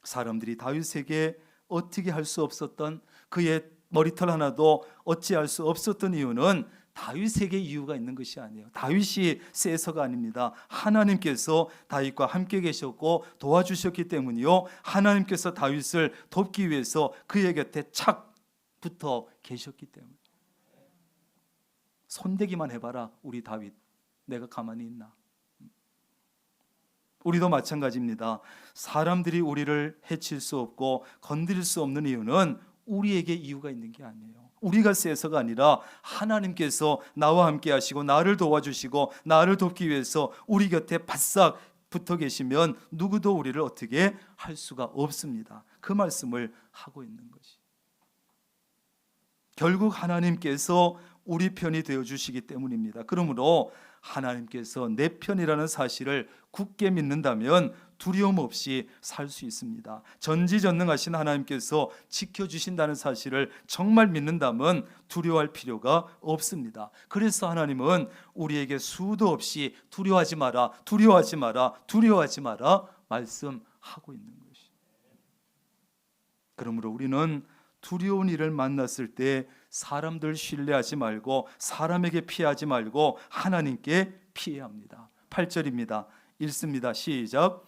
사람들이 다윗에게 어떻게 할 수 없었던, 그의 머리털 하나도 어찌할 수 없었던 이유는 다윗에게 이유가 있는 것이 아니에요. 다윗이 세서가 아닙니다. 하나님께서 다윗과 함께 계셨고 도와주셨기 때문이요, 하나님께서 다윗을 돕기 위해서 그의 곁에 착 붙어 계셨기 때문에. 손대기만 해봐라 우리 다윗, 내가 가만히 있나? 우리도 마찬가지입니다. 사람들이 우리를 해칠 수 없고 건드릴 수 없는 이유는 우리에게 이유가 있는 게 아니에요. 우리가 세서가 아니라 하나님께서 나와 함께 하시고 나를 도와주시고 나를 돕기 위해서 우리 곁에 바싹 붙어 계시면 누구도 우리를 어떻게 할 수가 없습니다. 그 말씀을 하고 있는 것이. 결국 하나님께서 우리 편이 되어주시기 때문입니다. 그러므로 하나님께서 내 편이라는 사실을 굳게 믿는다면 두려움 없이 살 수 있습니다. 전지전능하신 하나님께서 지켜주신다는 사실을 정말 믿는다면 두려워할 필요가 없습니다. 그래서 하나님은 우리에게 수도 없이 두려워하지 마라, 두려워하지 마라, 두려워하지 마라 말씀하고 있는 것이. 그러므로 우리는 두려운 일을 만났을 때 사람들 신뢰하지 말고 사람에게 피하지 말고 하나님께 피해야 합니다. 8절입니다. 읽습니다. 시작.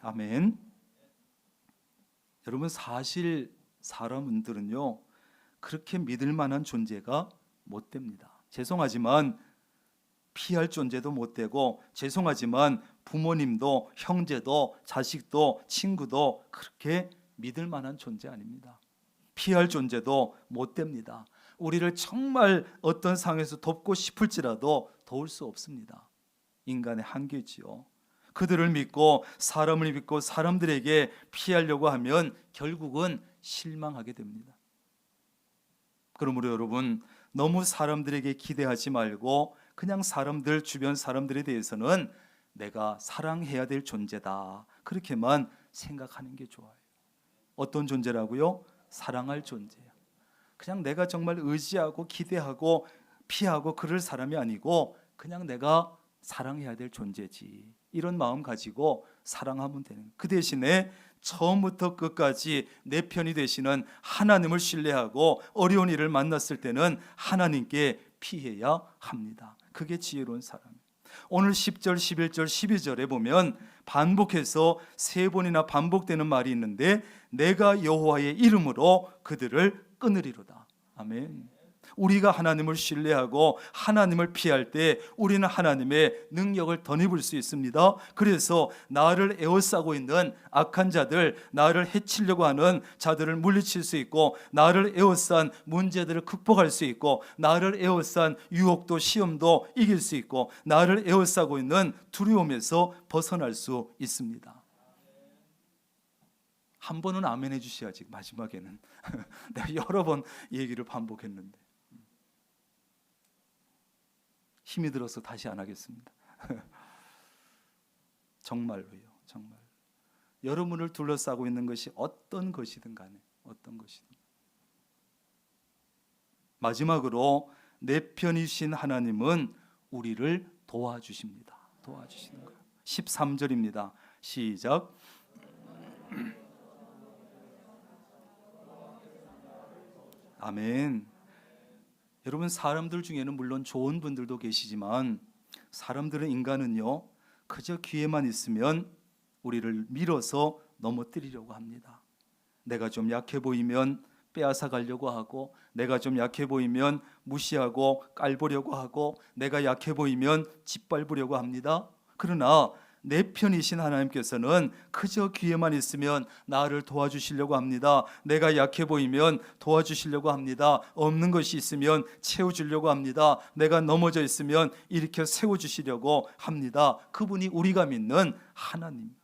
아멘. 여러분, 사실 사람들은요 그렇게 믿을 만한 존재가 못 됩니다. 죄송하지만 피할 존재도 못 되고, 죄송하지만 부모님도 형제도 자식도 친구도 그렇게 믿을 만한 존재 아닙니다. 피할 존재도 못 됩니다. 우리를 정말 어떤 상황에서 돕고 싶을지라도 도울 수 없습니다. 인간의 한계지요. 그들을 믿고 사람을 믿고 사람들에게 피하려고 하면 결국은 실망하게 됩니다. 그러므로 여러분, 너무 사람들에게 기대하지 말고 그냥 사람들, 주변 사람들에 대해서는 내가 사랑해야 될 존재다, 그렇게만 생각하는 게 좋아요. 어떤 존재라고요? 사랑할 존재야. 그냥 내가 정말 의지하고 기대하고 피하고 그럴 사람이 아니고 그냥 내가 사랑해야 될 존재지, 이런 마음 가지고 사랑하면 되는 거예요. 그 대신에 처음부터 끝까지 내 편이 되시는 하나님을 신뢰하고 어려운 일을 만났을 때는 하나님께 피해야 합니다. 그게 지혜로운 사람이에요. 오늘 10절, 11절, 12절에 보면 반복해서 3번이나 반복되는 말이 있는데 내가 여호와의 이름으로 그들을 끊으리로다. 아멘. 우리가 하나님을 신뢰하고 하나님을 피할 때 우리는 하나님의 능력을 덧입을 수 있습니다. 그래서 나를 에워싸고 있는 악한 자들, 나를 해치려고 하는 자들을 물리칠 수 있고, 나를 에워싼 문제들을 극복할 수 있고, 나를 에워싼 유혹도 시험도 이길 수 있고, 나를 에워싸고 있는 두려움에서 벗어날 수 있습니다. 한 번은 아멘 해주셔야지. 마지막에는 내가 여러 번 얘기를 반복했는데 힘이 들어서 다시 안 하겠습니다. 정말로요, 정말. 여러분을 둘러싸고 있는 것이 어떤 것이든 간에, 어떤 것이든. 마지막으로 내 편이신 하나님은 우리를 도와주십니다. 도와주시는 거예요. 13절입니다. 시작. 아멘. 여러분, 사람들 중에는 물론 좋은 분들도 계시지만 사람들은, 인간은요, 그저 기회만 있으면 우리를 밀어서 넘어뜨리려고 합니다. 내가 좀 약해 보이면 빼앗아 가려고 하고, 내가 좀 약해 보이면 무시하고 깔보려고 하고, 내가 약해 보이면 짓밟으려고 합니다. 그러나 내 편이신 하나님께서는 그저 기회만 있으면 나를 도와주시려고 합니다. 내가 약해 보이면 도와주시려고 합니다. 없는 것이 있으면 채워주려고 합니다. 내가 넘어져 있으면 일으켜 세워주시려고 합니다. 그분이 우리가 믿는 하나님.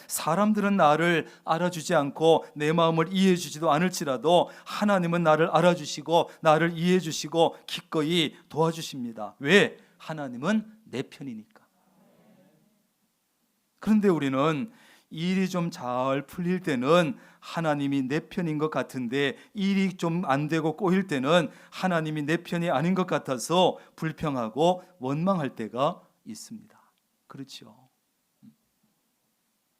사람들은 나를 알아주지 않고 내 마음을 이해해 주지도 않을지라도 하나님은 나를 알아주시고 나를 이해해 주시고 기꺼이 도와주십니다. 왜? 하나님은 내 편이니까. 그런데 우리는 일이 좀 잘 풀릴 때는 하나님이 내 편인 것 같은데, 일이 좀 안 되고 꼬일 때는 하나님이 내 편이 아닌 것 같아서 불평하고 원망할 때가 있습니다. 그렇죠.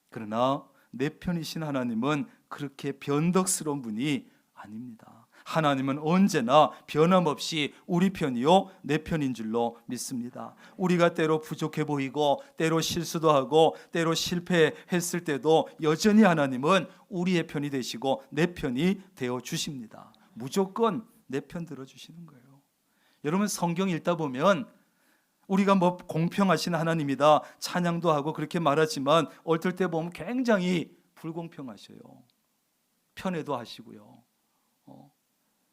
그러나 내 편이신 하나님은 그렇게 변덕스러운 분이 아닙니다. 하나님은 언제나 변함없이 우리 편이요 내 편인 줄로 믿습니다. 우리가 때로 부족해 보이고 때로 실수도 하고 때로 실패했을 때도 여전히 하나님은 우리의 편이 되시고 내 편이 되어 주십니다. 무조건 내 편 들어주시는 거예요. 여러분, 성경 읽다 보면 우리가 뭐 공평하신 하나님이다 찬양도 하고 그렇게 말하지만 어떨 때 보면 굉장히 불공평하셔요. 편애도 하시고요.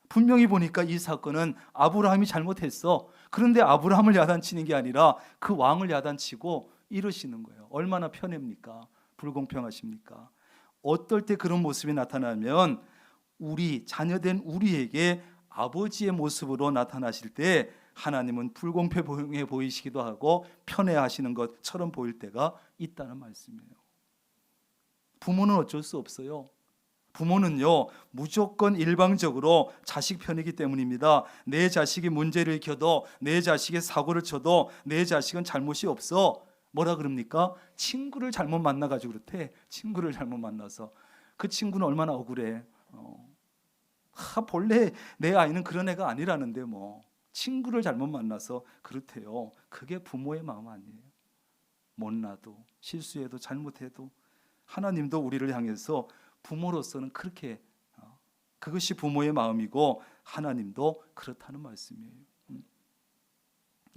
분명히 보니까 이 사건은 아브라함이 잘못했어. 그런데 아브라함을 야단치는 게 아니라 그 왕을 야단치고 이러시는 거예요. 얼마나 편합니까? 불공평하십니까? 어떨 때 그런 모습이 나타나면 우리 자녀된 우리에게 아버지의 모습으로 나타나실 때 하나님은 불공평해 보이시기도 하고 편애하시는 것처럼 보일 때가 있다는 말씀이에요. 부모는 어쩔 수 없어요. 부모는요 무조건 일방적으로 자식 편이기 때문입니다. 내 자식이 문제를 일으켜도, 내 자식이 사고를 쳐도 내 자식은 잘못이 없어. 뭐라 그럽니까? 친구를 잘못 만나가지고 그렇대. 친구를 잘못 만나서. 그 친구는 얼마나 억울해. 본래 내 아이는 그런 애가 아니라는데 뭐 친구를 잘못 만나서 그렇대요. 그게 부모의 마음 아니에요. 못나도 실수해도 잘못해도 하나님도 우리를 향해서 부모로서는 그렇게, 그것이 부모의 마음이고 하나님도 그렇다는 말씀이에요.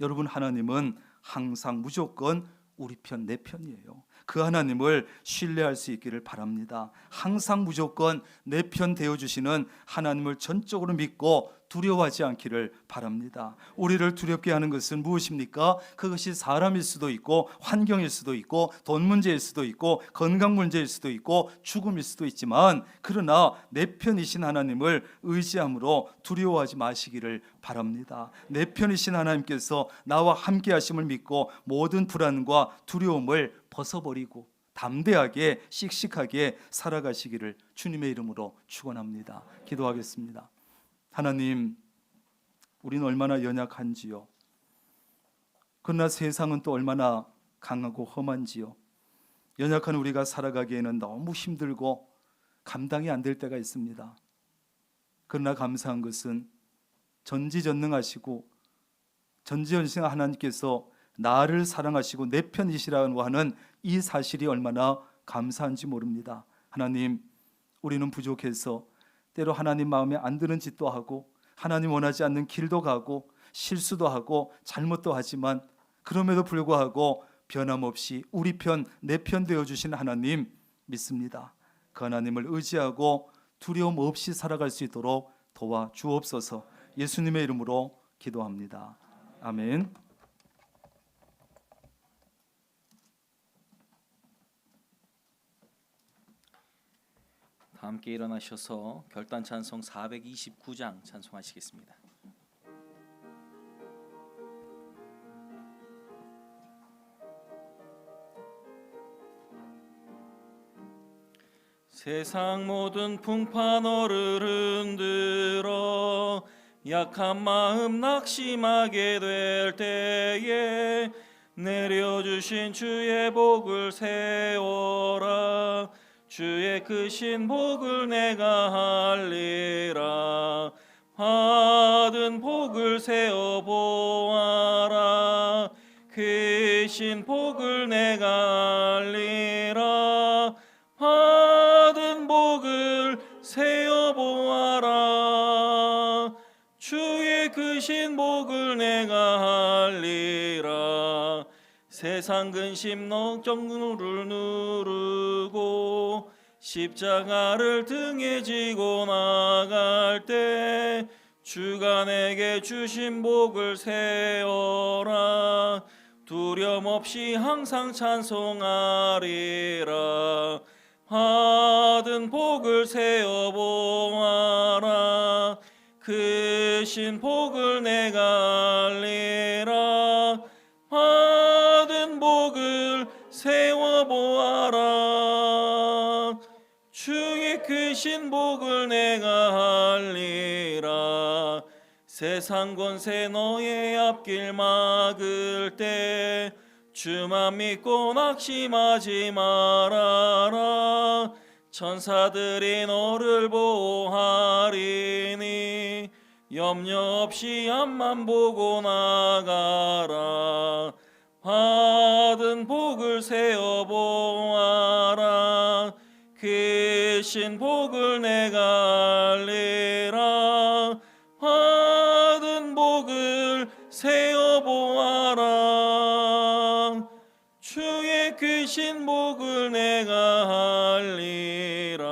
여러분, 하나님은 항상 무조건 우리 편, 내 편이에요. 그 하나님을 신뢰할 수 있기를 바랍니다. 항상 무조건 내 편 되어주시는 하나님을 전적으로 믿고 두려워하지 않기를 바랍니다. 우리를 두렵게 하는 것은 무엇입니까? 그것이 사람일 수도 있고 환경일 수도 있고 돈 문제일 수도 있고 건강 문제일 수도 있고 죽음일 수도 있지만, 그러나 내 편이신 하나님을 의지함으로 두려워하지 마시기를 바랍니다. 내 편이신 하나님께서 나와 함께 하심을 믿고 모든 불안과 두려움을 벗어버리고 담대하게 씩씩하게 살아가시기를 주님의 이름으로 축원합니다. 기도하겠습니다. 하나님, 우리는 얼마나 연약한지요. 그러나 세상은 또 얼마나 강하고 험한지요. 연약한 우리가 살아가기에는 너무 힘들고 감당이 안 될 때가 있습니다. 그러나 감사한 것은 전지전능하시고 전지전능하신 하나님께서 나를 사랑하시고 내 편이시라고 하는 이 사실이 얼마나 감사한지 모릅니다. 하나님, 우리는 부족해서 때로 하나님 마음에 안 드는 짓도 하고 하나님 원하지 않는 길도 가고 실수도 하고 잘못도 하지만, 그럼에도 불구하고 변함없이 우리 편, 내 편 되어주신 하나님 믿습니다. 그 하나님을 의지하고 두려움 없이 살아갈 수 있도록 도와주옵소서. 예수님의 이름으로 기도합니다. 아멘. 다 함께 일어나셔서 결단 찬송 429장 찬송하시겠습니다. 세상 모든 풍파너를 흔들어 약한 마음 낙심하게 될 때에 내려주신 주의 복을 세워라. 주의 크신 복을 내가 할리라. 받은 복을 세어 보아라. 크신 복을 내가 할리라. 받은 복을 세어 보아라. 주의 크신 복을 내가 할리라. 세상 근심 걱정을 누르고 십자가를 등에 지고 나갈 때 주가 내게 주신 복을 세어라. 두려움 없이 항상 찬송하리라. 받은 복을 세어 보아라. 크신 복을 내가 할리라. 받은 복을 세워 보아라. 주의 크신 복을 내가 할리라. 세상 권세 너의 앞길 막을 때 주만 믿고 낙심하지 말아라. 천사들이 너를 보호하리니 염려 없이 앞만 보고 나가라. 받은 복을 세어 보아라. 크신 복을 내가 할리라. 받은 복을 세어 보아라. 주의 크신 복을 내가 할리라.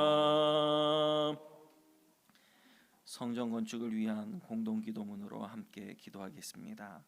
성전 건축을 위한 공동기도문으로 함께 기도하겠습니다.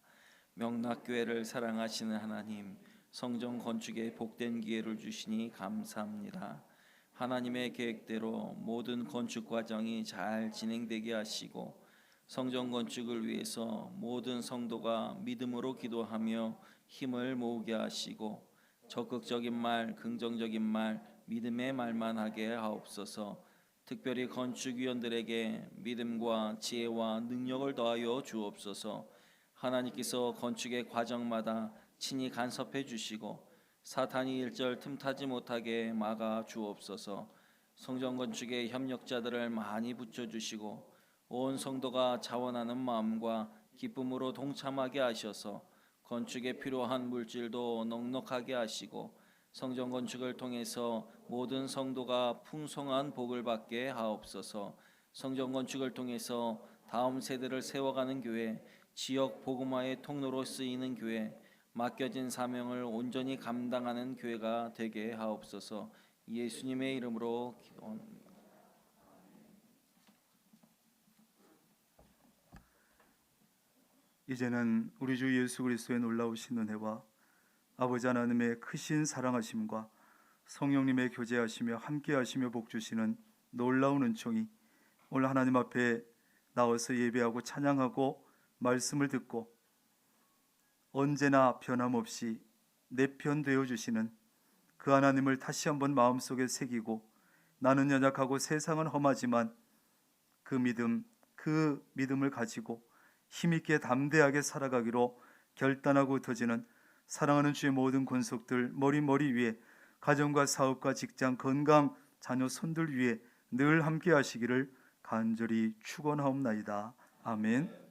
명락교회를 사랑하시는 하나님, 성전 건축에 복된 기회를 주시니 감사합니다. 하나님의 계획대로 모든 건축 과정이 잘 진행되게 하시고 성전 건축을 위해서 모든 성도가 믿음으로 기도하며 힘을 모으게 하시고 적극적인 말, 긍정적인 말, 믿음의 말만 하게 하옵소서. 특별히 건축위원들에게 믿음과 지혜와 능력을 더하여 주옵소서. 하나님께서 건축의 과정마다 친히 간섭해 주시고 사탄이 일절 틈타지 못하게 막아 주옵소서. 성전 건축의 협력자들을 많이 붙여주시고 온 성도가 자원하는 마음과 기쁨으로 동참하게 하셔서 건축에 필요한 물질도 넉넉하게 하시고 성전 건축을 통해서 모든 성도가 풍성한 복을 받게 하옵소서. 성전 건축을 통해서 다음 세대를 세워가는 교회, 지역 복음화의 통로로 쓰이는 교회, 맡겨진 사명을 온전히 감당하는 교회가 되게 하옵소서. 예수님의 이름으로 기도합니다. 이제는 우리 주 예수 그리스도의 놀라우신 은혜와 아버지 하나님의 크신 사랑하심과 성령님의 교제하시며 함께하시며 복주시는 놀라운 은총이 오늘 하나님 앞에 나와서 예배하고 찬양하고 말씀을 듣고 언제나 변함없이 내 편 되어주시는 그 하나님을 다시 한번 마음속에 새기고 나는 연약하고 세상은 험하지만 그 믿음을 가지고 힘있게 담대하게 살아가기로 결단하고 흩어지는 사랑하는 주의 모든 권속들 머리 위에 가정과 사업과 직장 건강 자녀 손들 위에 늘 함께 하시기를 간절히 축원하옵나이다. 아멘.